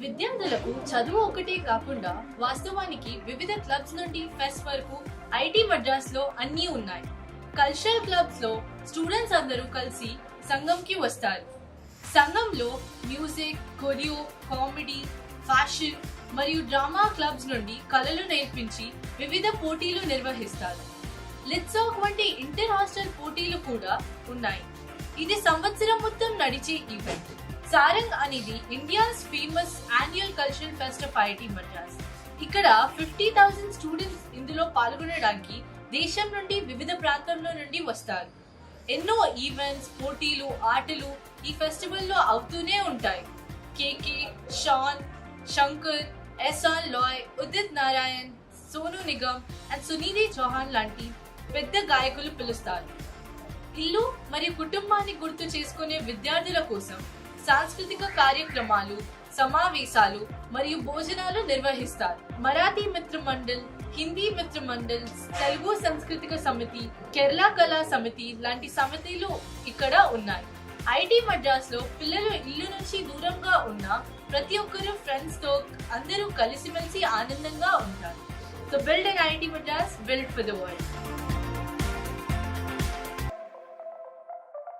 విద్యార్థులకు చదువు ఒకటే కాకుండా వాస్తవానికి వివిధ క్లబ్స్ నుండి ఫెస్ట్ వరకు ఐటీ మద్రాస్ లో అన్నీ ఉన్నాయి. కల్చరల్ క్లబ్స్ లో స్టూడెంట్స్ అందరూ కలిసి సంఘంకి వస్తారు. సంఘంలో మ్యూజిక్, కొరియో, కామెడీ, ఫ్యాషన్ మరియు డ్రామా క్లబ్స్ నుండి కళలు నేర్పించి వివిధ పోటీలు నిర్వహిస్తారు. లిట్సాక్ వంటి ఇంటర్ హాస్టల్ పోటీలు కూడా ఉన్నాయి. ఇది సంవత్సరం మొత్తం నడిచే ఈవెంట్. సారంగ్ అనేది India's famous annual cultural fest of IIT Madras. ఇక్కడ 50,000 స్టూడెంట్స్ ఇందులో పాల్గొనడానికి దేశం నుండి వివిధ ప్రాంతంలో నుండి వస్తారు. ఎన్నో ఈవెంట్స్, పోటీలు, ఆటలు ఈ ఫెస్టివల్ లో అవుతూనే ఉంటాయి. కేకే, షాన్, శంకర్, ఎహ్సాన్ లాయ్, ఉదిత్ నారాయణ్, సోను నిగమ్ అండ్ సునీధి చౌహాన్ లాంటి పెద్ద గాయకులు పిలుస్తారు. ఇల్లు మరియు కుటుంబాన్ని గుర్తు చేసుకునే విద్యార్థుల కోసం సాంస్కృతిక కార్యక్రమాలు, సమావేశాలు మరియు భోజనాలు నిర్వహిస్తారు. మరాఠీ మిత్ర మండల్, హిందీ మిత్ర మండల్, తెలుగు సాంస్కృతిక సమితి, కేరళ కళా సమితి లాంటి సమితిలు ఇక్కడ ఉన్నాయి. ఐఐటి మద్రాస్ లో పిల్లలు ఇల్లు నుంచి దూరంగా ఉన్న ప్రతి ఒక్కరు ఫ్రెండ్స్ తో అందరూ కలిసిమెలిసి ఆనందంగా ఉంటారు. So build an IIT Madras, built for the world.